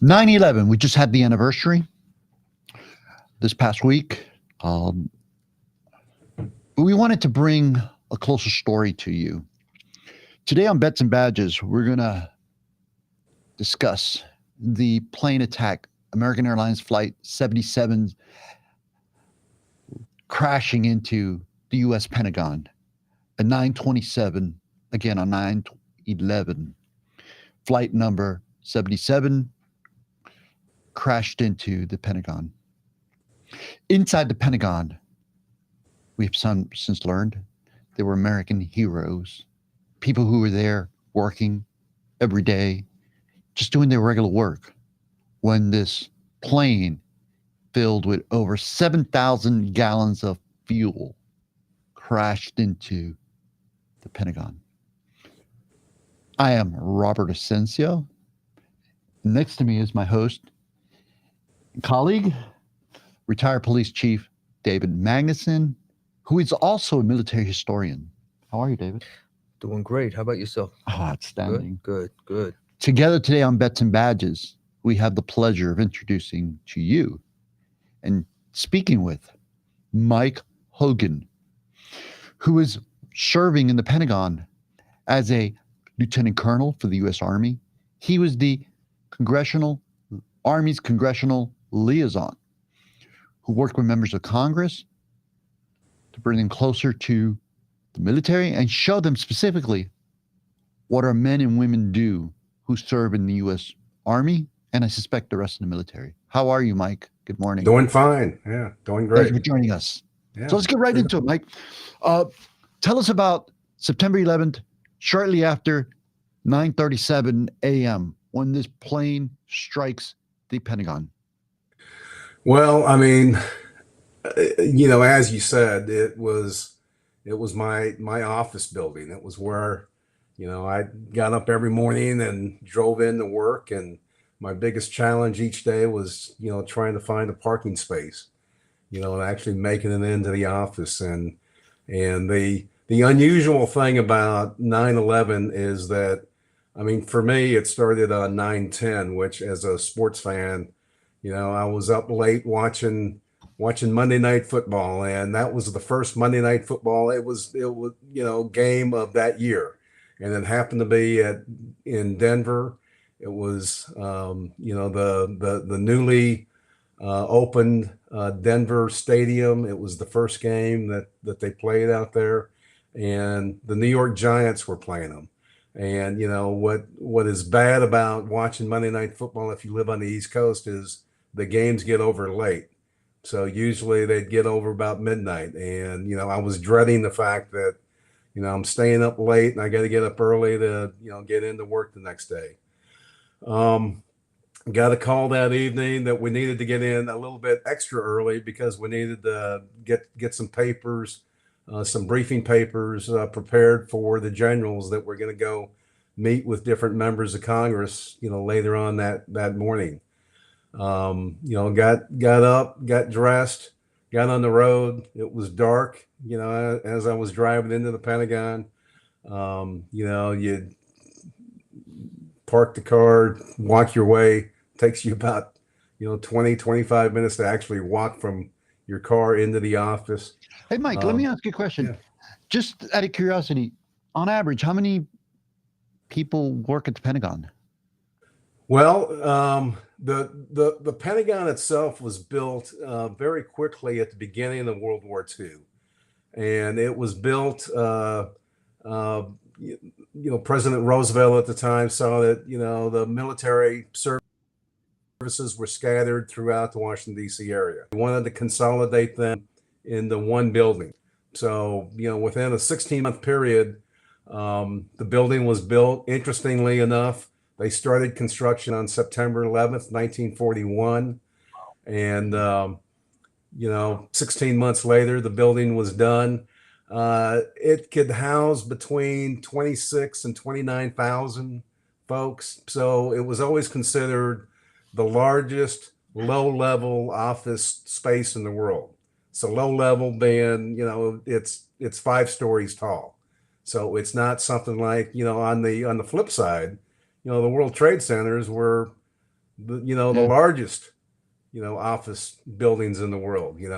9/11. We just had the anniversary this past week. Um, we wanted to bring a closer story to you. Today on Bets and Badges, we're going to discuss the plane attack, American Airlines Flight 77 crashing into the U.S. Pentagon at 9:27, again on 9/11. Flight number 77 crashed into the Pentagon. Inside the Pentagon, we have since learned there were American heroes, people who were there working every day, just doing their regular work, when this plane filled with over 7,000 gallons of fuel crashed into the Pentagon. I am Robert Asensio. Next to me is my host and colleague, retired police chief David Magnuson, who is also a military historian. How are you, David? Doing great. How about yourself? Oh, outstanding. Good. Together today on Bets and Badges, we have the pleasure of introducing to you and speaking with Mike Hogan, who is serving in the Pentagon as a lieutenant colonel for the U.S. Army. He was the Army's congressional liaison who worked with members of Congress to bring them closer to the military and show them specifically what our men and women do who serve in the U.S. Army, and I suspect the rest of the military. How are you, Mike? Good morning. Doing fine. Yeah, doing great. Thanks for joining us. Yeah, so let's get right into it, Mike. Tell us about September 11th, shortly after 9:37 a.m., when this plane strikes the Pentagon. Well, I mean, as you said, it was my office building. It was where, I got up every morning and drove into work, and my biggest challenge each day was, trying to find a parking space, and actually making it into the office. And the unusual thing about 9/11 is that, I mean, for me, it started on 9/10, which, as a sports fan, I was up late watching Monday Night Football, and that was the first Monday Night Football. It was game of that year, and it happened to be in Denver. It was the newly opened Denver Stadium. It was the first game that they played out there, and the New York Giants were playing them. And what is bad about watching Monday Night Football if you live on the East Coast is the games get over late. So usually they'd get over about midnight. And, I was dreading the fact that, I'm staying up late and I got to get up early to, get into work the next day. Got a call that evening that we needed to get in a little bit extra early because we needed to get some papers, some briefing papers prepared for the generals that were going to go meet with different members of Congress, later on that morning. Got up, got dressed, got on the road. It was dark, as I was driving into the Pentagon. You park the car, walk your way. Takes you about, 20, 25 minutes to actually walk from your car into the office. Hey, Mike, let me ask you a question. Yeah. Just out of curiosity, on average, how many people work at the Pentagon? Well, the Pentagon itself was built very quickly at the beginning of World War II, and it was built. President Roosevelt at the time saw that the military services were scattered throughout the Washington D.C. area. He wanted to consolidate them into one building. So within a 16-month period, the building was built. Interestingly enough, they started construction on September 11th, 1941. And, 16 months later, the building was done. It could house between 26 and 29,000 folks. So it was always considered the largest low-level office space in the world. So low-level being, it's 5 stories tall. So it's not something like, on the flip side, the World Trade Centers were the Yeah. largest, office buildings in the world, and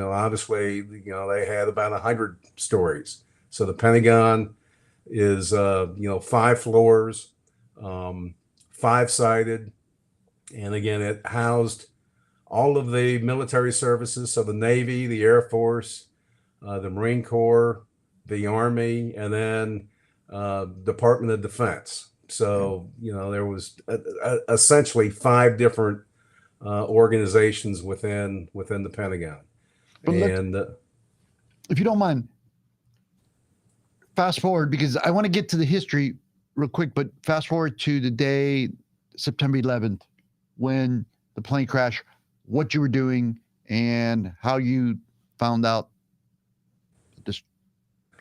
obviously, they had about 100 stories. So the Pentagon is, 5 floors, um, 5-sided, and again, it housed all of the military services. So the Navy, the Air Force, the Marine Corps, the Army, and then Department of Defense. So, there was essentially 5 different organizations within the Pentagon. But And if you don't mind, fast forward, because I want to get to the history real quick, but fast forward to the day, September 11th, when the plane crashed, what you were doing and how you found out this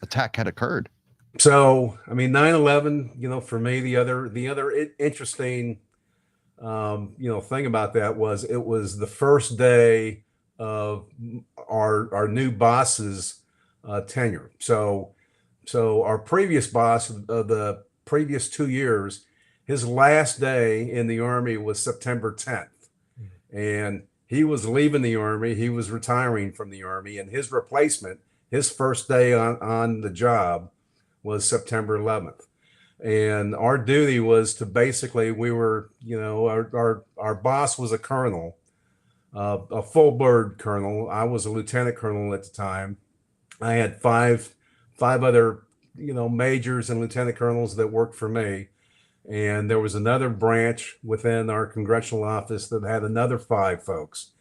attack had occurred. so, I mean, 9/11, for me, the other interesting, thing about that was it was the first day of our new boss's tenure. So our previous boss of the previous 2 years, his last day in the Army was September 10th. And he was leaving the Army. He was retiring from the Army. And his replacement, his first day on the job was September 11th. And our duty was to basically, we were, our boss was a colonel, a full bird colonel. I was a lieutenant colonel at the time. I had five other, majors and lieutenant colonels that worked for me. And there was another branch within our congressional office that had another 5 folks.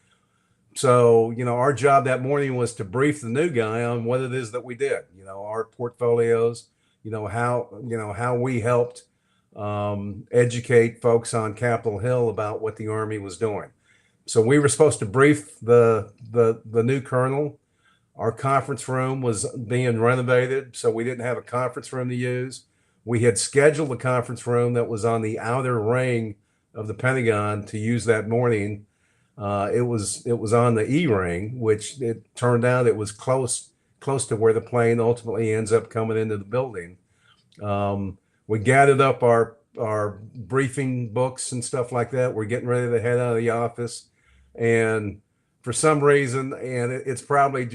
So, our job that morning was to brief the new guy on what it is that we did, our portfolios, how we helped educate folks on Capitol Hill about what the Army was doing. So we were supposed to brief the new colonel. Our conference room was being renovated, so we didn't have a conference room to use. We had scheduled a conference room that was on the outer ring of the Pentagon to use that morning. It was on the E ring, which it turned out it was close to where the plane ultimately ends up coming into the building. We gathered up our briefing books and stuff like that. We're getting ready to head out of the office, and for some reason, and it's probably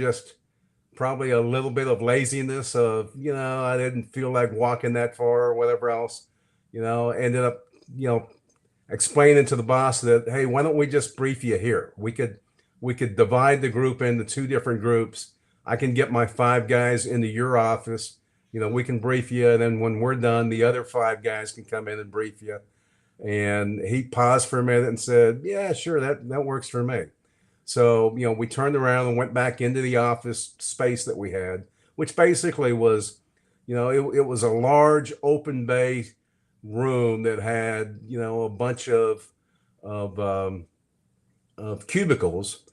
a little bit of laziness of, I didn't feel like walking that far or whatever else, ended up, explaining to the boss that, hey, why don't we just brief you here? We could divide the group into 2 different groups. I can get my 5 guys into your office. We can brief you. And then when we're done, the other 5 guys can come in and brief you. And he paused for a minute and said, yeah, sure. That works for me. So, we turned around and went back into the office space that we had, which basically was, it was a large open bay room that had, a bunch of cubicles,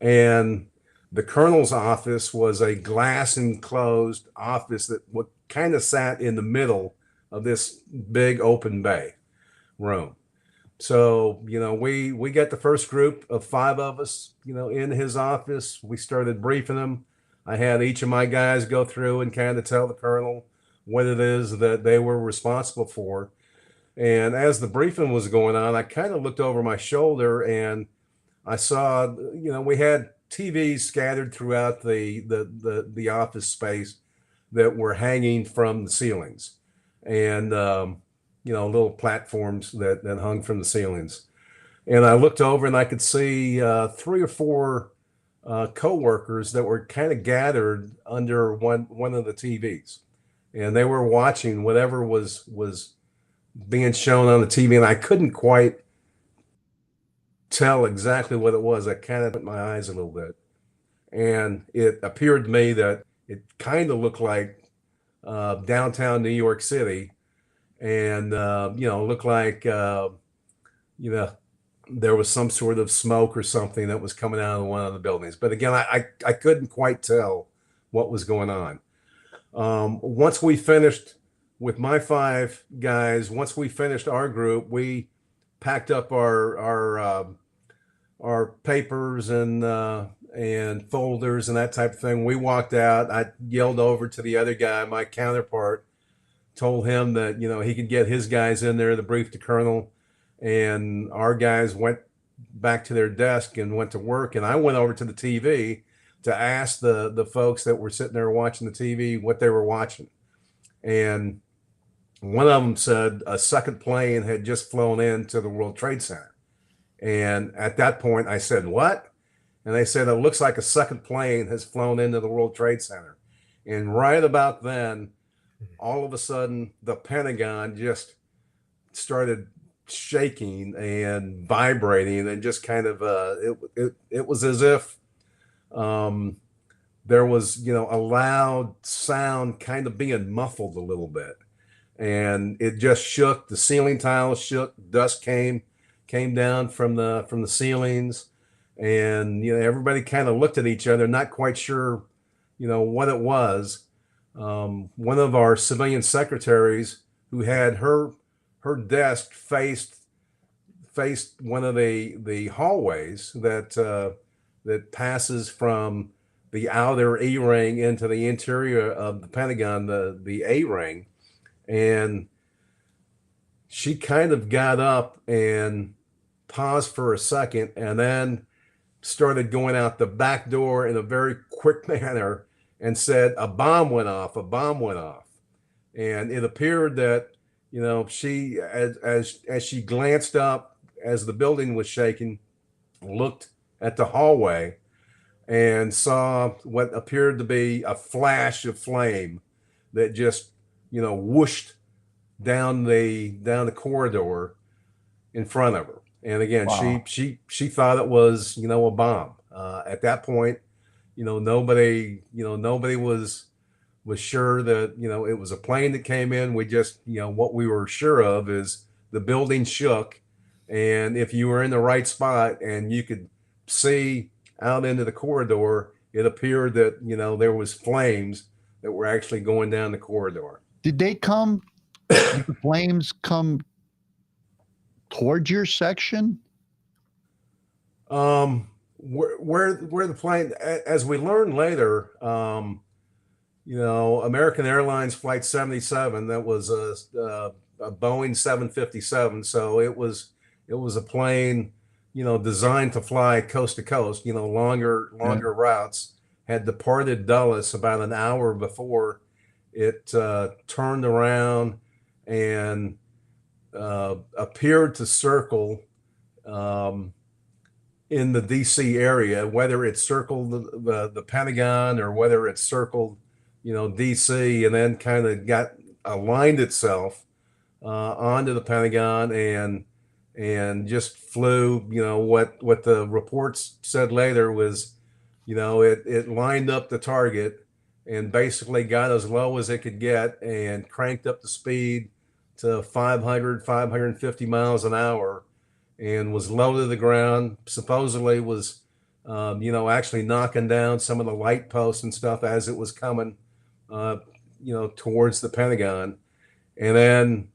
and the colonel's office was a glass enclosed office that kind of sat in the middle of this big open bay room. So, we got the first group of 5 of us, in his office. We started briefing them. I had each of my guys go through and kind of tell the colonel what it is that they were responsible for. And as the briefing was going on, I kind of looked over my shoulder and I saw, we had TVs scattered throughout the office space that were hanging from the ceilings, and little platforms that hung from the ceilings. And I looked over and I could see 3 or 4 co-workers that were kind of gathered under one of the TVs, and they were watching whatever was being shown on the TV, and I couldn't quite tell exactly what it was. I kind of put my eyes a little bit, and it appeared to me that it kind of looked like downtown New York City, and looked like there was some sort of smoke or something that was coming out of one of the buildings. But again, I couldn't quite tell what was going on. Once we finished with my 5 guys, once we finished our group, we packed up our papers and folders and that type of thing. We walked out. I yelled over to the other guy, my counterpart, told him that he could get his guys in there to brief the colonel. and our guys went back to their desk and went to work. And I went over to the TV to ask the folks that were sitting there watching the TV what they were watching. And one of them said a second plane had just flown into the World Trade Center. And at that point, I said, "What?" And they said, "It looks like a second plane has flown into the World Trade Center." And right about then, all of a sudden, the Pentagon just started shaking and vibrating, and just kind of it was as if there was, a loud sound kind of being muffled a little bit, and it just shook. The ceiling tiles shook. Dust came down from the ceilings, and everybody kind of looked at each other, not quite sure, what it was. One of our civilian secretaries, who had her desk faced one of the hallways that passes from the outer E ring into the interior of the Pentagon, the A ring, and she kind of got up and paused for a second, and then started going out the back door in a very quick manner and said, "A bomb went off, a bomb went off." And it appeared that, she, as she glanced up as the building was shaking, looked at the hallway and saw what appeared to be a flash of flame that just, whooshed down the corridor in front of her. And again, Wow. she thought it was, a bomb. At that point, nobody was sure that, it was a plane that came in. We just, what we were sure of is the building shook, and if you were in the right spot and you could see out into the corridor, it appeared that, there was flames that were actually going down the corridor. Did the flames come towards your section? Where the plane, as we learned later, American Airlines Flight 77, that was a Boeing 757. So it was a plane, designed to fly coast to coast, longer routes, had departed Dulles about an hour before it turned around and appeared to circle in the DC area, whether it circled the Pentagon or whether it circled, DC, and then kind of aligned itself onto the Pentagon and just flew. What the reports said later was, it lined up the target and basically got as low as it could get and cranked up the speed to 550 miles an hour, and was low to the ground. Supposedly was, actually knocking down some of the light posts and stuff as it was coming, towards the Pentagon, and then,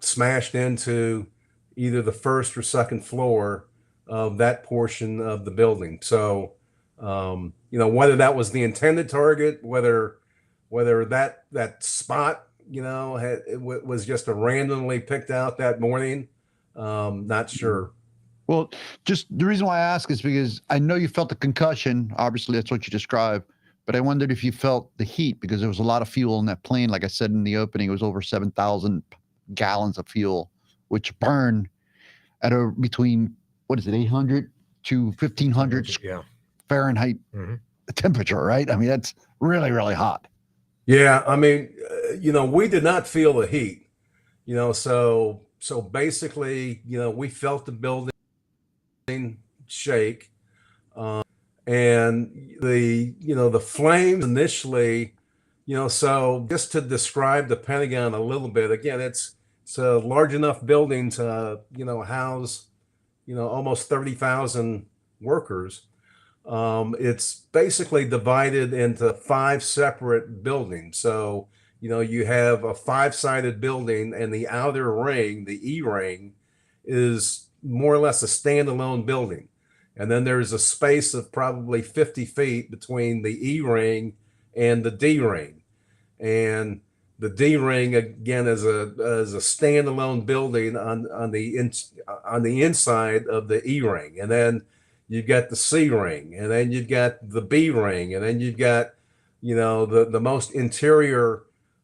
smashed into either the first or second floor of that portion of the building. So, whether that was the intended target, whether that spot, it was just a randomly picked out that morning, not sure. Well, just the reason why I ask is because I know you felt the concussion. Obviously, that's what you described. But I wondered if you felt the heat, because there was a lot of fuel in that plane. Like I said in the opening, it was over 7,000 gallons of fuel, which burned at between, 800 to 1,500 Yeah. Fahrenheit temperature, right? I mean, that's really, really hot. Yeah, I mean, we did not feel the heat, so basically, we felt the building shake, and the flames initially, so just to describe the Pentagon a little bit, again, it's a large enough building to, house, almost 30,000 workers. It's basically divided into 5 separate buildings. So, you have a 5-sided building, and the outer ring, the E ring, is more or less a standalone building. And then there's a space of probably 50 feet between the E ring and the D ring. And the D ring again as a standalone building on the inside of the E ring, and then you've got the C ring, and then you've got the B ring, and then you've got the most interior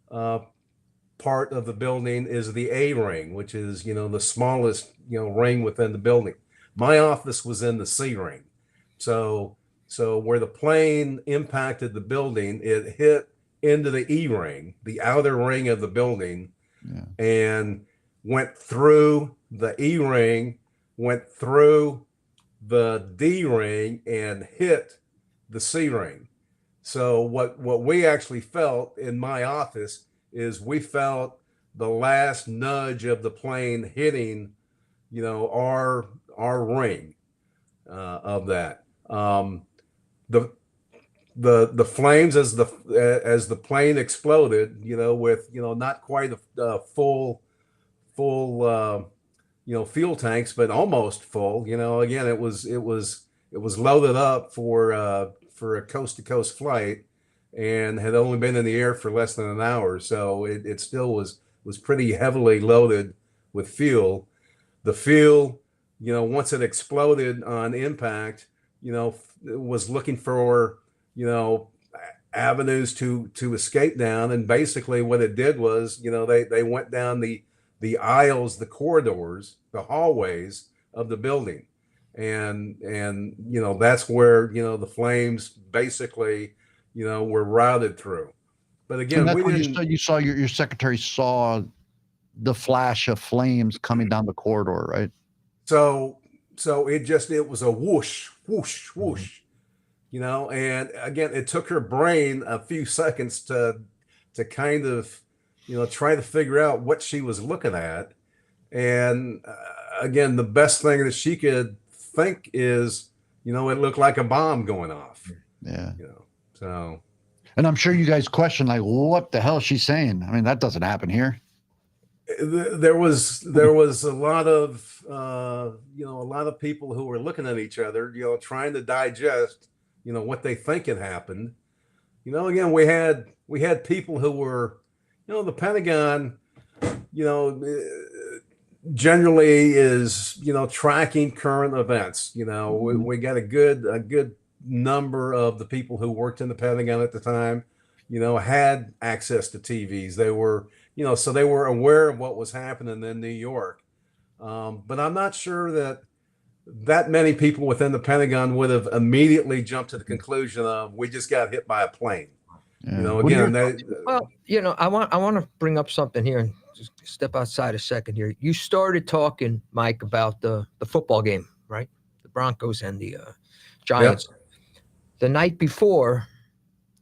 part of the building is the A ring, which is the smallest ring within the building. My office was in the C ring, so where the plane impacted the building, it hit into the E ring, the outer ring of the building, and went through the E ring, went through the D ring, and hit the C ring. So what we actually felt in my office is we felt the last nudge of the plane hitting, our ring of that. The flames as the plane exploded, with not quite a full fuel tanks, but almost full. Again, it was loaded up for a coast to coast flight, and had only been in the air for less than an hour, so it still was pretty heavily loaded with fuel. The fuel, once it exploded on impact, was looking for avenues to escape down, and basically what it did was they went down the aisles, the corridors, the hallways of the building, and that's where the flames basically were routed through. But again, and that's you saw your secretary saw the flash of flames coming down the corridor, right? So it was a whoosh, whoosh, whoosh, and again, it took her brain a few seconds to kind of, try to figure out what she was looking at. And again, the best thing that she could think is, it looked like a bomb going off. Yeah. So. And I'm sure you guys question, like, what the hell is she saying? I mean, that doesn't happen here. There was a lot of people who were looking at each other, trying to digest, what they think had happened. Again, we had people who were, the Pentagon, generally is, tracking current events. We got a good number of the people who worked in the Pentagon at the time, had access to TVs. They were, so they were aware of what was happening in New York. But I'm not sure that many people within the Pentagon would have immediately jumped to the conclusion of we just got hit by a plane. Yeah. Again, I want to bring up something here and just step outside a second here. You started talking, Mike, about the football game, right? The Broncos and the Giants. Yep. The night before,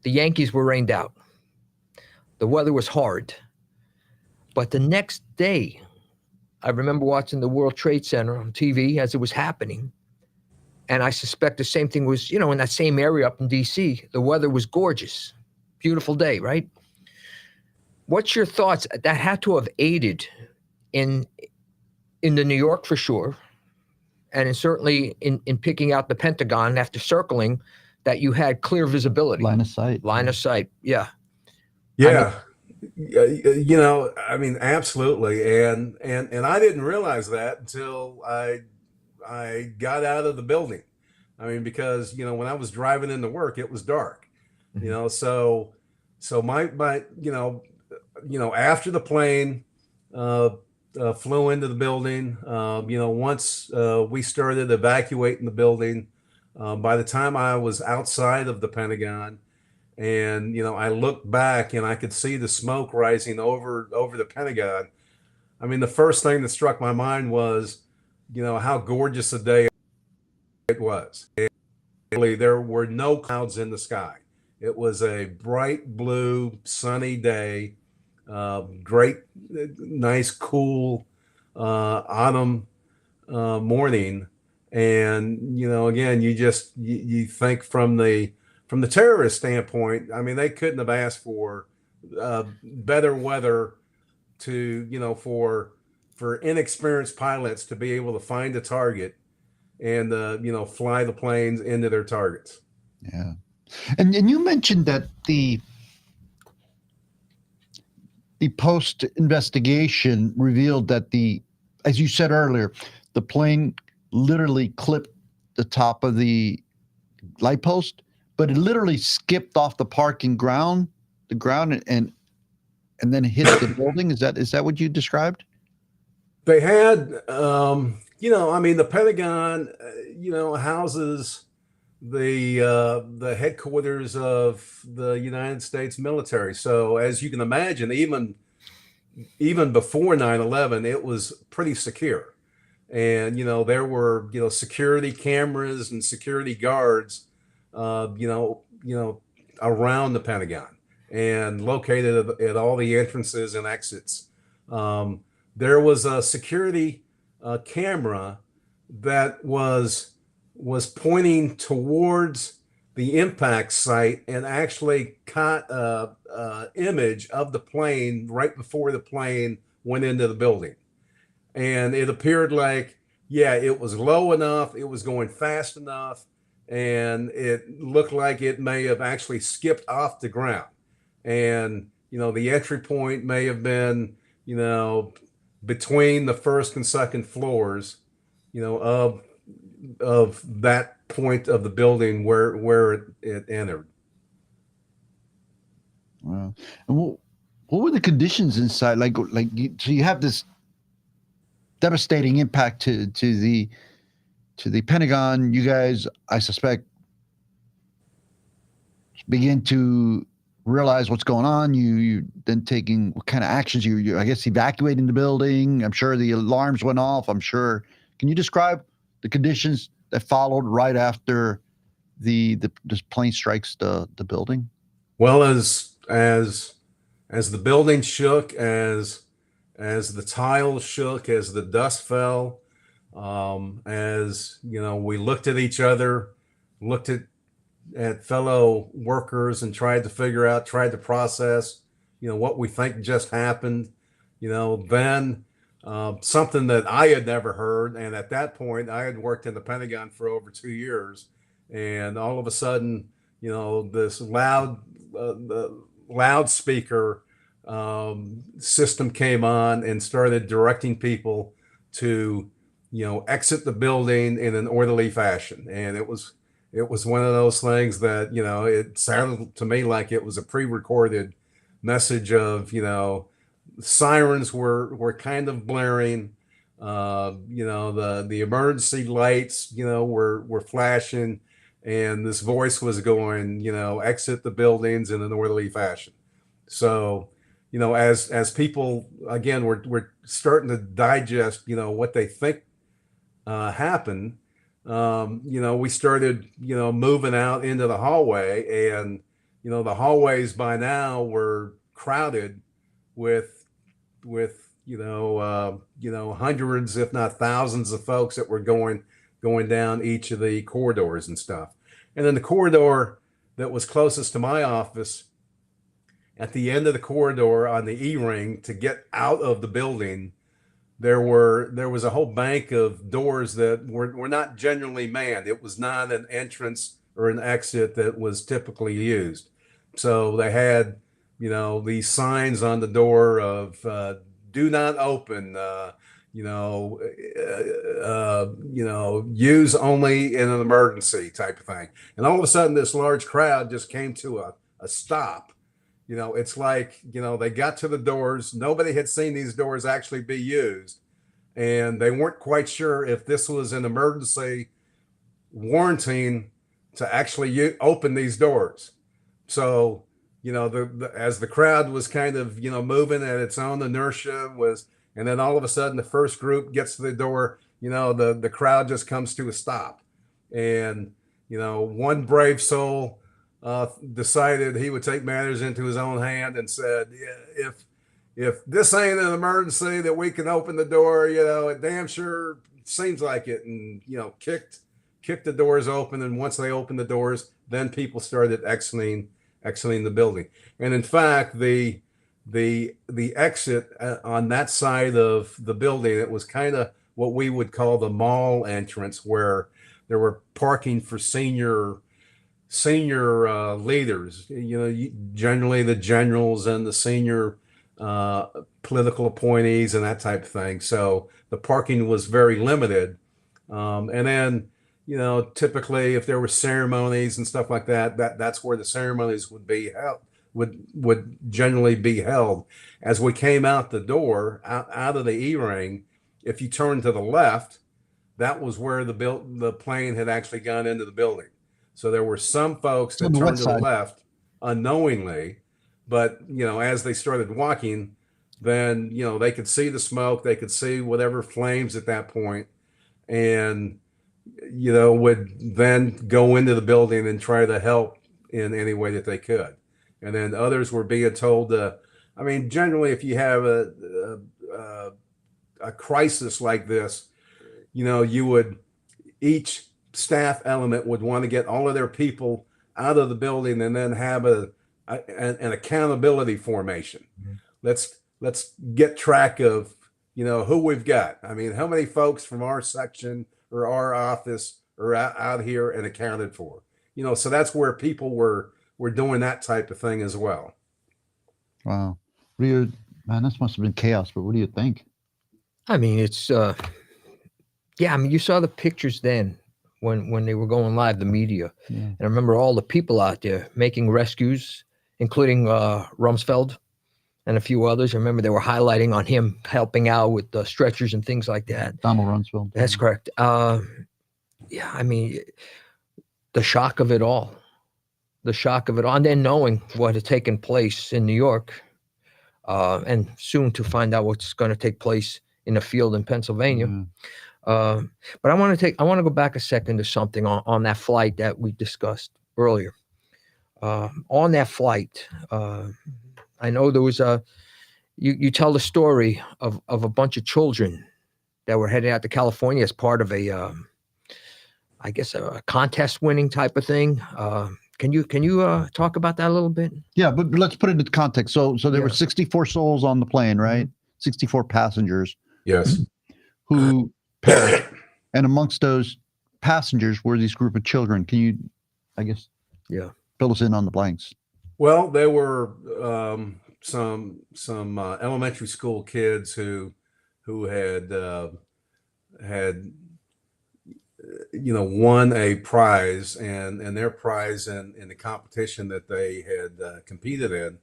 the Yankees were rained out. The weather was hard. But the next day, I remember watching the World Trade Center on TV as it was happening. And I suspect the same thing was, in that same area up in D.C., the weather was gorgeous. Beautiful day, right? What's your thoughts? That had to have aided in the New York for sure. And certainly in picking out the Pentagon after circling, that you had clear visibility. Line of sight. Yeah. Yeah. I mean, absolutely. And I didn't realize that until I got out of the building. I mean, because, when I was driving into work, it was dark, so my after the plane flew into the building, once we started evacuating the building, by the time I was outside of the Pentagon, and I looked back and I could see the smoke rising over the Pentagon. I mean, the first thing that struck my mind was, how gorgeous a day it was. And there were no clouds in the sky. It was a bright blue, sunny day, great, nice, cool autumn morning. And again, you think from the terrorist standpoint, I mean, they couldn't have asked for better weather to for inexperienced pilots to be able to find a target and fly the planes into their targets. Yeah. And you mentioned that the post investigation revealed that as you said earlier, the plane literally clipped the top of the light post, but it literally skipped off the ground, and then hit the building. Is that what you described? They had, I mean, the Pentagon, houses the headquarters of the United States military. So as you can imagine, even before 9/11, it was pretty secure. And, there were, security cameras and security guards, around the Pentagon and located at all the entrances and exits. There was a security camera that was pointing towards the impact site and actually caught a image of the plane right before the plane went into the building. And it appeared like, yeah, it was low enough, it was going fast enough, and it looked like it may have actually skipped off the ground. And, the entry point may have been, between the first and second floors, of that point of the building where it entered. Wow. And what were the conditions inside? So you have this devastating impact to the Pentagon. You guys, I suspect, begin to realize what's going on. You then taking what kind of actions? You I guess evacuating the building. I'm sure the alarms went off. I'm sure. Can you describe the conditions that followed right after this plane strikes the building? Well, as the building shook, as the tiles shook, as the dust fell, as we looked at each other, looked at fellow workers, and tried to process, what we think just happened. Then something that I had never heard, and at that point I had worked in the Pentagon for over 2 years, and all of a sudden, this the loudspeaker system came on and started directing people to, exit the building in an orderly fashion. And it was one of those things that, it sounded to me like it was a pre-recorded message of, sirens were kind of blaring, the emergency lights, were flashing, and this voice was going, exit the buildings in an orderly fashion. So, as people, again, we're starting to digest, what they think happened. We started, moving out into the hallway, and, the hallways by now were crowded with hundreds, if not thousands, of folks that were going down each of the corridors and stuff. And then the corridor that was closest to my office, at the end of the corridor on the E-ring to get out of the building, there was a whole bank of doors that were not generally manned. It was not an entrance or an exit that was typically used. So they had, these signs on the door of do not open, use only in an emergency type of thing. And all of a sudden, this large crowd just came to a stop. It's like, they got to the doors. Nobody had seen these doors actually be used, and they weren't quite sure if this was an emergency warranting to actually open these doors. So, as the crowd was kind of, moving at its own inertia and then all of a sudden the first group gets to the door, the crowd just comes to a stop. And, one brave soul decided he would take matters into his own hand and said, yeah, if this ain't an emergency that we can open the door, it damn sure seems like it. And, kicked the doors open. And once they opened the doors, then people started exiting the building. And in fact, the exit on that side of the building, it was kind of what we would call the mall entrance, where there were parking for senior leaders, generally the generals and the senior political appointees and that type of thing. So the parking was very limited. And then, typically if there were ceremonies and stuff like that, that's where the ceremonies would be held, would generally be held. As we came out the door, out of the E-ring, if you turn to the left, that was where the plane had actually gone into the building. So there were some folks that turned to the left unknowingly, but as they started walking, then they could see the smoke, they could see whatever flames at that point, and would then go into the building and try to help in any way that they could. And then others were being told generally if you have a crisis like this, each staff element would want to get all of their people out of the building and then have an accountability formation. Mm-hmm. Let's get track of, who we've got. How many folks from our section or our office are out here and accounted for, so that's where people were doing that type of thing as well. Wow. Man, this must have been chaos, but what do you think? It's, you saw the pictures then when they were going live, the media. Yeah. And I remember all the people out there making rescues, including Rumsfeld and a few others. I remember they were highlighting on him helping out with the stretchers and things like that. Donald Rumsfeld. That's correct. The shock of it all. And then knowing what had taken place in New York, and soon to find out what's going to take place in a field in Pennsylvania. Mm. But I want to go back a second to something on that flight that we discussed earlier. On that flight, I know there was you tell the story of a bunch of children that were heading out to California as part of a contest winning type of thing. Can you talk about that a little bit? Yeah, but let's put it into context. So there were 64 souls on the plane, right? 64 passengers. Yes. Who perished. And amongst those passengers were these group of children. Can you, fill us in on the blanks? Well, there were some elementary school kids who had won a prize, and their prize in the competition that they had competed in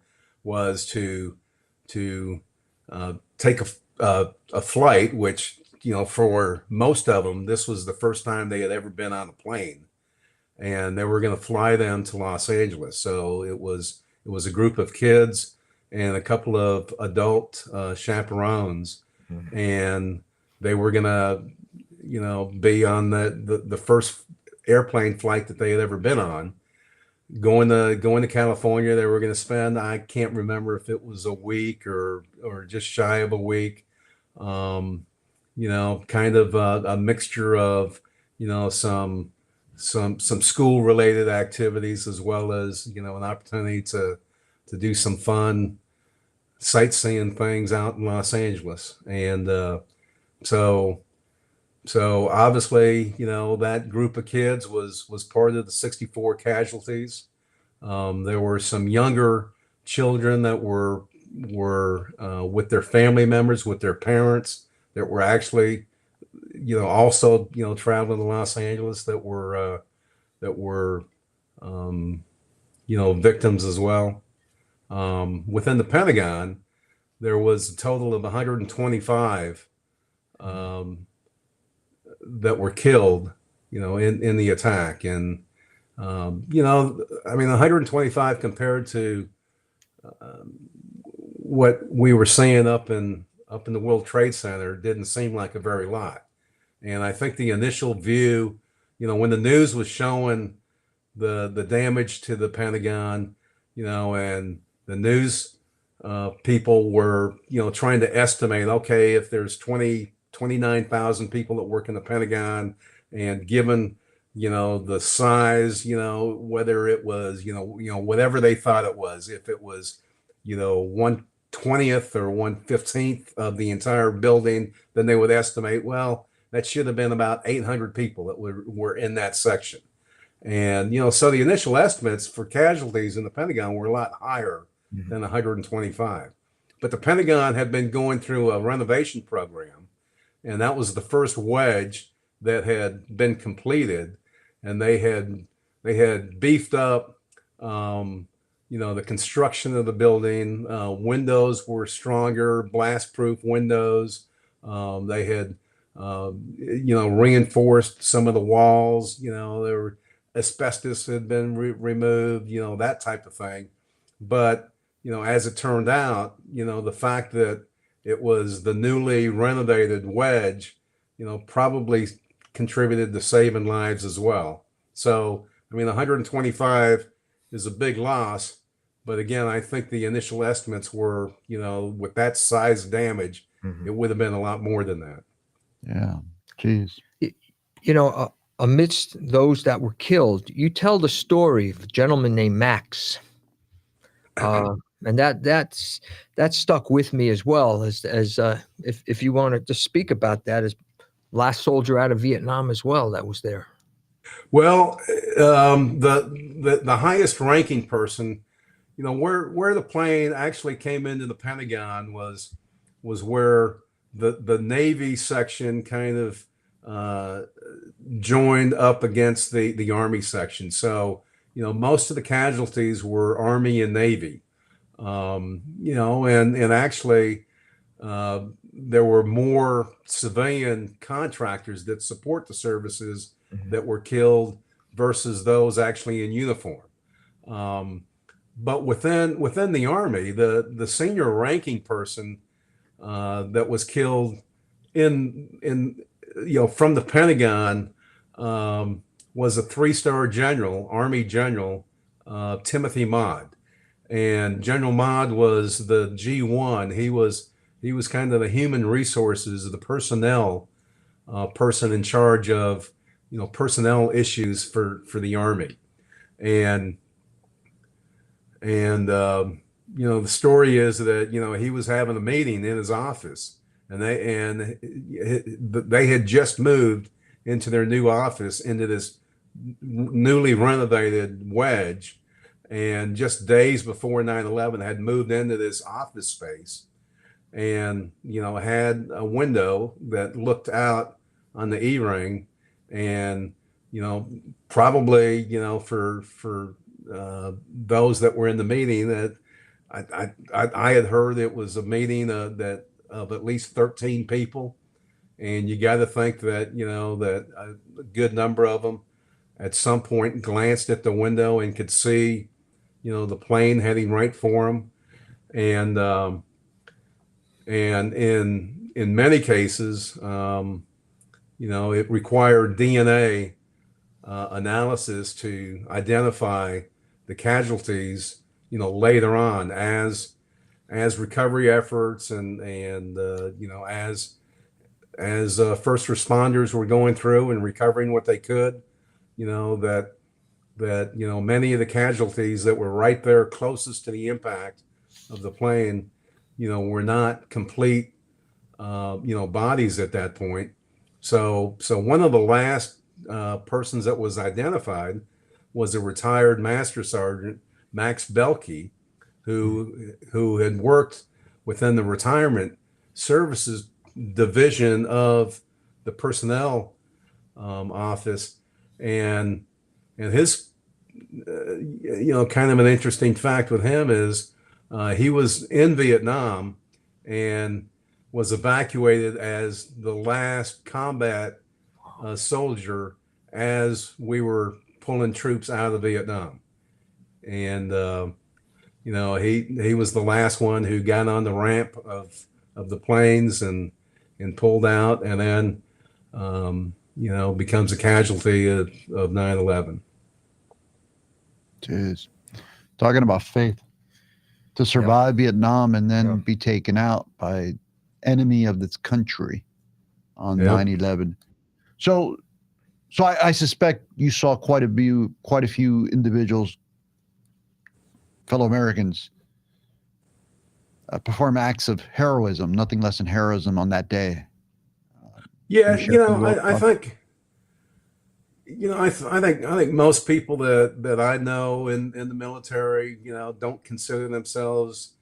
was to take a flight, which for most of them this was the first time they had ever been on a plane, and they were going to fly them to Los Angeles. So it was a group of kids and a couple of adult chaperones, mm-hmm. and they were going to be on the first airplane flight that they had ever been on, going to California. They were going to spend, I can't remember if it was a week or just shy of a week, kind of a mixture of some school related activities, as well as an opportunity to do some fun sightseeing things out in Los Angeles. And so obviously, that group of kids was part of the 64 casualties. There were some younger children that were with their family members, with their parents, that were actually, also, traveling to Los Angeles, that were victims as well. Within the Pentagon, there was a total of 125 that were killed, in the attack. And, 125 compared to what we were seeing up in the World Trade Center didn't seem like a very lot. And I think the initial view, when the news was showing the damage to the Pentagon, and the news people were, trying to estimate, okay, if there's 29,000 people that work in the Pentagon, and given, the size, whether it was, whatever they thought it was, if it was, 1/20th or 1/15th of the entire building, then they would estimate, well, that should have been about 800 people that were in that section. And, so the initial estimates for casualties in the Pentagon were a lot higher than 125. but the Pentagon had been going through a renovation program, and that was the first wedge that had been completed, and they had beefed up, the construction of the building. Windows were stronger, blast-proof windows. They had, reinforced some of the walls. There were asbestos had been removed. That type of thing. But as it turned out, the fact that it was the newly renovated wedge, probably contributed to saving lives as well. So, 125 is a big loss, but again, I think the initial estimates were, with that size damage, it would have been a lot more than that. Yeah. Jeez. Amidst those that were killed, you tell the story of a gentleman named Max. And that stuck with me as well as if you wanted to speak about that as last soldier out of Vietnam as well that was there. Well, the highest ranking person, where the plane actually came into the Pentagon was where the Navy section kind of joined up against the Army section. So, most of the casualties were Army and Navy. And actually, there were more civilian contractors that support the services that were killed versus those actually in uniform. But within the Army, the senior ranking person that was killed from the Pentagon was a 3-star general, Army General Timothy Maude. And General Maude was the G1. He was kind of the human resources, the personnel person in charge of personnel issues for the Army. And the story is that he was having a meeting in his office, and they had just moved into their new office into this newly renovated wedge. And just days before 9/11 had moved into this office space and, had a window that looked out on the E-ring. And, probably, for those that were in the meeting, that I had heard it was a meeting of at least 13 people. And you got to think that, that a good number of them at some point glanced at the window and could see the plane heading right for them. And in many cases, it required DNA analysis to identify the casualties, later on as recovery efforts and as first responders were going through and recovering what they could, that many of the casualties that were right there closest to the impact of the plane, were not complete, bodies at that point. So one of the last persons that was identified was a retired Master Sergeant, Max Belkey, who had worked within the retirement services division of the personnel office. And his, kind of an interesting fact with him is he was in Vietnam and was evacuated as the last combat soldier as we were pulling troops out of Vietnam. And, he was the last one who got on the ramp of the planes and pulled out, and then, becomes a casualty of 9/11. Jeez. Talking about faith. To survive Vietnam and then be taken out by enemy of this country on 9/11. So I suspect you saw quite a few individuals, fellow Americans, perform acts of heroism, nothing less than heroism on that day. Yeah, I think, I think most people that I know in the military, don't consider themselves,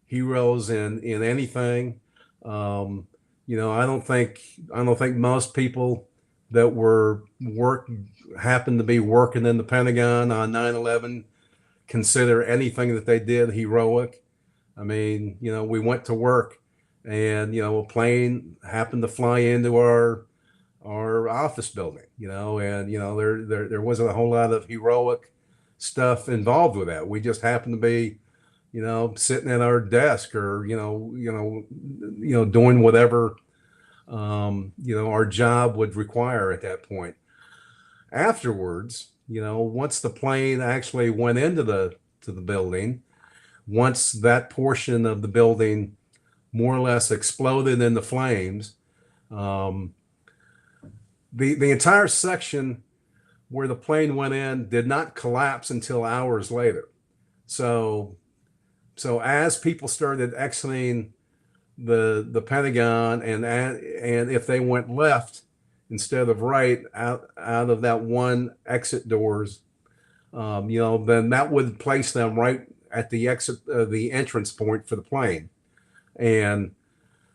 heroes in anything. You know, I don't think most people that happened to be working in the Pentagon on 9/11 consider anything that they did heroic. I mean, you know, we went to work, and you know, a plane happened to fly into our office building, you know, and you know, there wasn't a whole lot of heroic stuff involved with that. We just happened to be, you know, sitting at our desk, or doing whatever you know, our job would require at that point. Afterwards, you know, once the plane actually went into the building, once that portion of the building more or less exploded into flames, um, the entire section where the plane went in did not collapse until hours later. So as people started exiting the Pentagon, and if they went left instead of right out of that one exit doors, you know, then that would place them right at the exit, the entrance point for the plane. And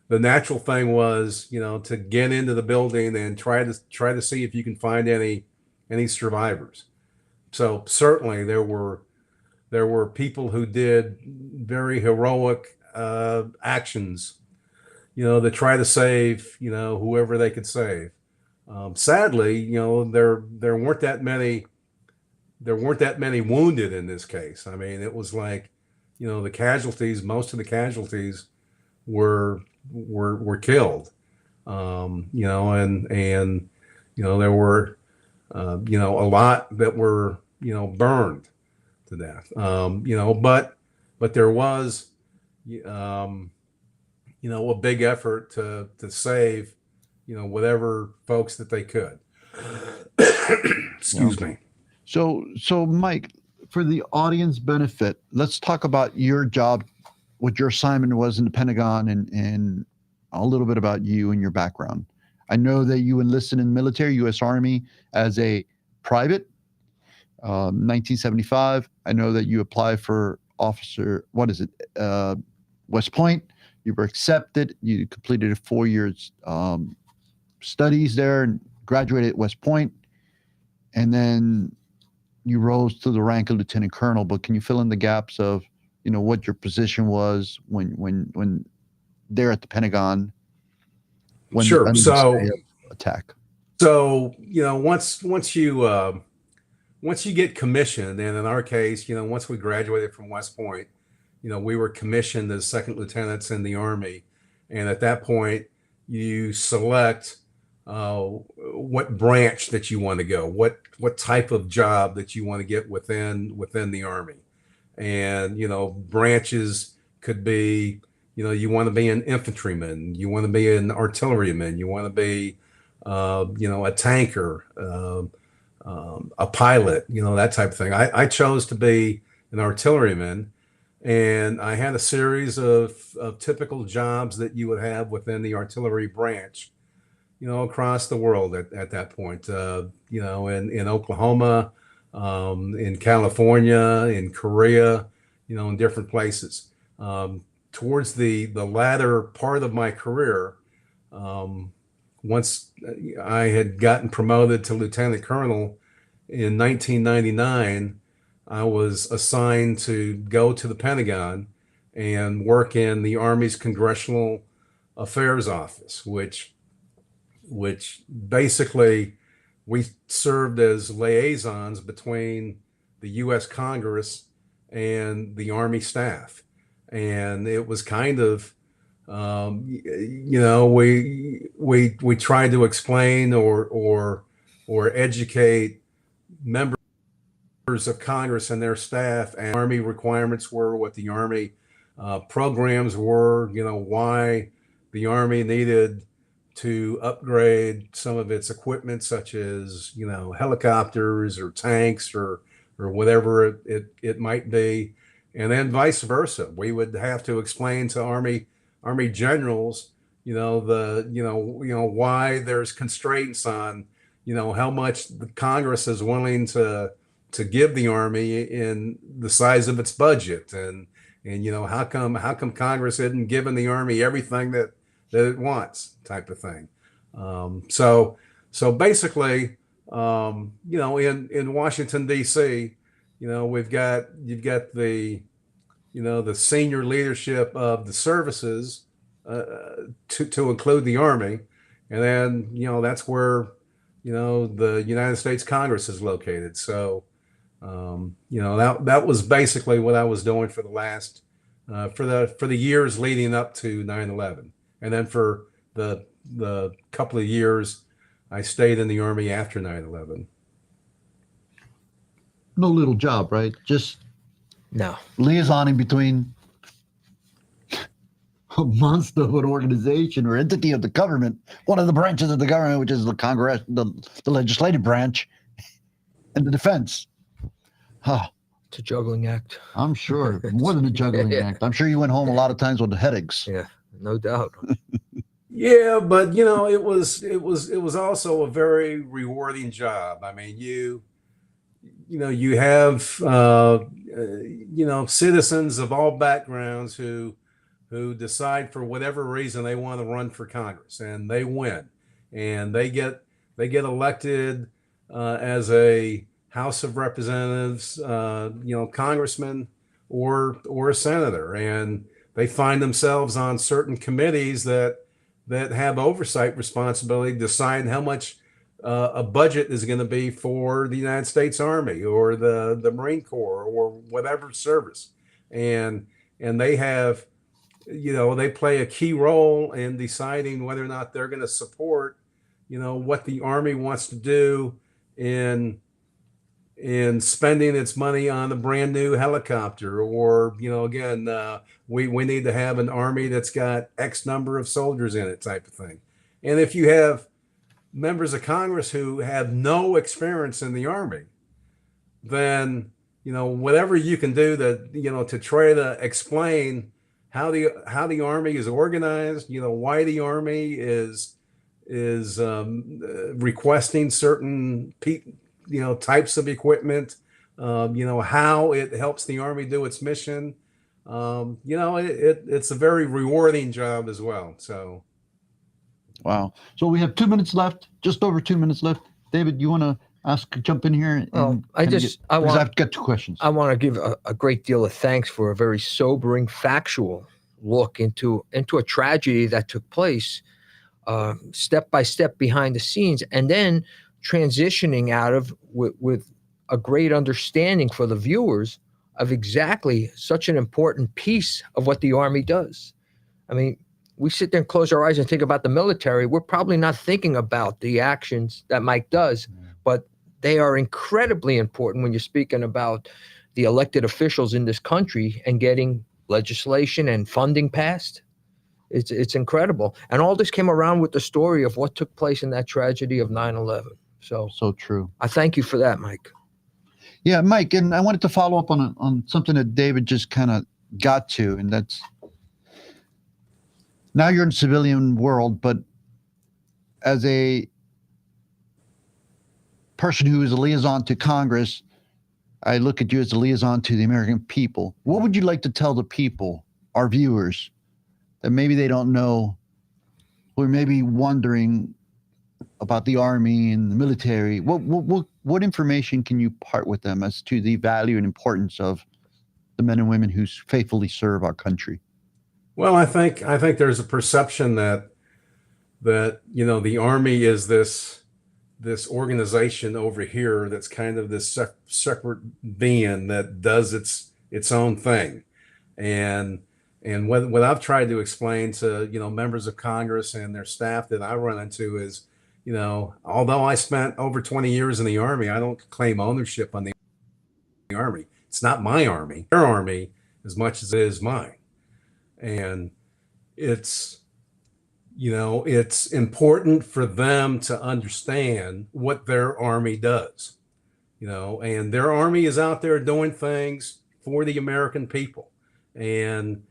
the natural thing was, you know, to get into the building and try to see if you can find any survivors. So certainly there were people who did very heroic actions, you know, to try to save, you know, whoever they could save. Sadly, you know, there weren't that many wounded in this case. I mean, it was like, you know, most of the casualties were killed. You know, and you know, there were you know, a lot that were, you know, burned to death. You know, but there was you know, a big effort to save, you know, whatever folks that they could. Excuse me. So Mike, for the audience benefit, let's talk about your job, what your assignment was in the Pentagon, and a little bit about you and your background. I know that you enlisted in the military, U.S. Army, as a private, 1975. I know that you applied for officer, West Point. You were accepted. You completed a 4 years studies there and graduated at West Point. And then you rose to the rank of lieutenant colonel. But can you fill in the gaps of, you know, what your position was when there at the Pentagon? When Sure. the So attack. So, you know, once you get commissioned, and in our case, you know, once we graduated from West Point, you know, we were commissioned as second lieutenants in the Army, and at that point, you select what branch that you want to go, what type of job that you want to get within the Army, and you know, branches could be, you know, you want to be an infantryman, you want to be an artilleryman, you want to be you know, a tanker, a pilot, you know, that type of thing. I chose to be an artilleryman, and I had a series of typical jobs that you would have within the artillery branch, you know, across the world at that point, you know, in Oklahoma, in California, in Korea, you know, in different places. Towards the latter part of my career, once I had gotten promoted to lieutenant colonel in 1999, I was assigned to go to the Pentagon and work in the Army's Congressional Affairs Office, which basically we served as liaisons between the U.S. Congress and the Army staff. And it was kind of, you know, we tried to explain or educate members of Congress and their staff, and Army requirements were, what the Army programs were, you know, why the Army needed to upgrade some of its equipment, such as, you know, helicopters or tanks or whatever it might be. And then vice versa. We would have to explain to Army generals, you know, why there's constraints on, you know, how much the Congress is willing to give the Army in the size of its budget, and and how come Congress isn't giving the Army everything that it wants, type of thing. So basically, in Washington D.C., you've got the the senior leadership of the services, to include the Army, and then that's where the United States Congress is located. So that was basically what I was doing for the last for the years leading up to 9/11, and then for the couple of years I stayed in the Army after 9/11. No little job, right? Just No. liaisoning between a monster of an organization or entity of the government, one of the branches of the government, which is the Congress, the legislative branch, and the defense. Huh. It's a juggling act. I'm sure. More than a juggling act. I'm sure you went home a lot of times with headaches. Yeah, no doubt. Yeah, but it was also a very rewarding job. I mean, you have citizens of all backgrounds who decide for whatever reason they want to run for Congress, and they win, and they get elected as a House of Representatives, congressman or a senator, and they find themselves on certain committees that have oversight responsibility, decide how much a budget is going to be for the United States Army or the Marine Corps or whatever service, and they have, they play a key role in deciding whether or not they're going to support, what the Army wants to do in spending its money on a brand new helicopter, or again, we need to have an Army that's got X number of soldiers in it, type of thing. And if you have members of Congress who have no experience in the Army, then whatever you can do to try to explain how the Army is organized, why the Army is requesting certain types of equipment, how it helps the Army do its mission. It's a very rewarding job as well. So. Wow. So we have 2 minutes left, just over 2 minutes left. David, you want to jump in here? Well, I've got two questions. I want to give a great deal of thanks for a very sobering, factual look into a tragedy that took place, step by step behind the scenes, and then transitioning out of with a great understanding for the viewers of exactly such an important piece of what the Army does. I mean, we sit there and close our eyes and think about the military. We're probably not thinking about the actions that Mike does, but they are incredibly important when you're speaking about the elected officials in this country and getting legislation and funding passed. It's incredible. And all this came around with the story of what took place in that tragedy of 9/11. So true. I thank you for that, Mike. Yeah, Mike, and I wanted to follow up on something that David just kind of got to, and that's, now you're in the civilian world, but as a person who is a liaison to Congress, I look at you as a liaison to the American people. What would you like to tell the people, our viewers, that maybe they don't know, or maybe wondering about the Army and the military? What information can you part with them as to the value and importance of the men and women who faithfully serve our country? Well, I think there's a perception that the Army is this organization over here that's kind of this separate being that does its own thing, and what I've tried to explain to members of Congress and their staff that I run into is, although I spent over 20 years in the Army, I don't claim ownership on the Army. It's not my Army, their Army, as much as it is mine. And it's important for them to understand what their Army does, and their Army is out there doing things for the American people, and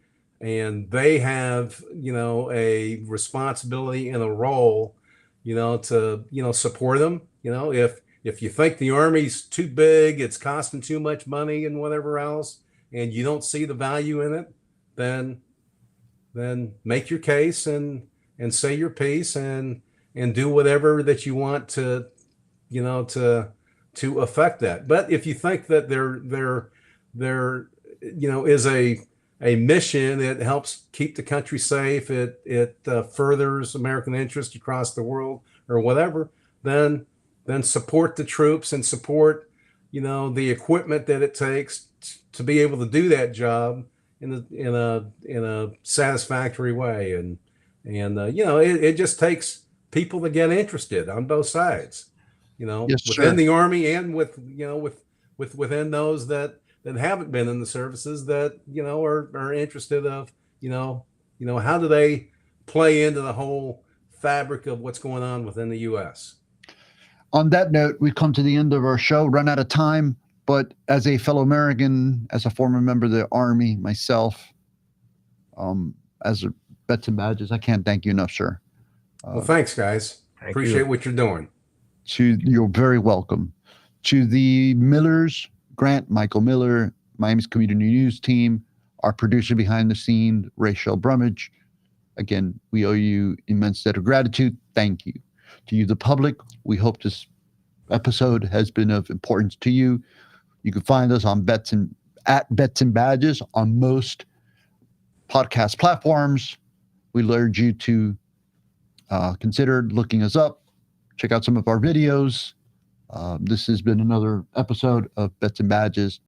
they have, a responsibility and a role, to, support them. If you think the Army's too big, it's costing too much money and whatever else, and you don't see the value in it, then make your case and say your piece and do whatever that you want to, to affect that. But if you think that there is a mission that helps keep the country safe, it furthers American interest across the world or whatever, then support the troops and support, the equipment that it takes to be able to do that job in a satisfactory way. And it just takes people to get interested on both sides, Yes, within sir. the Army and within those that haven't been in the services that, are interested of, how do they play into the whole fabric of what's going on within the U.S. On that note, we come to the end of our show, run out of time. But as a fellow American, as a former member of the Army myself, as a Vets and Badges, I can't thank you enough, sir. Well, thanks, guys. Appreciate what you're doing. You're very welcome. To the Millers, Grant, Michael Miller, Miami's Community News team, our producer behind the scene, Rachel Brummage. Again, we owe you immense debt of gratitude. Thank you. To you, the public, we hope this episode has been of importance to you. You can find us on at Vets and Badges on most podcast platforms. We urge you to consider looking us up. Check out some of our videos. This has been another episode of Vets and Badges.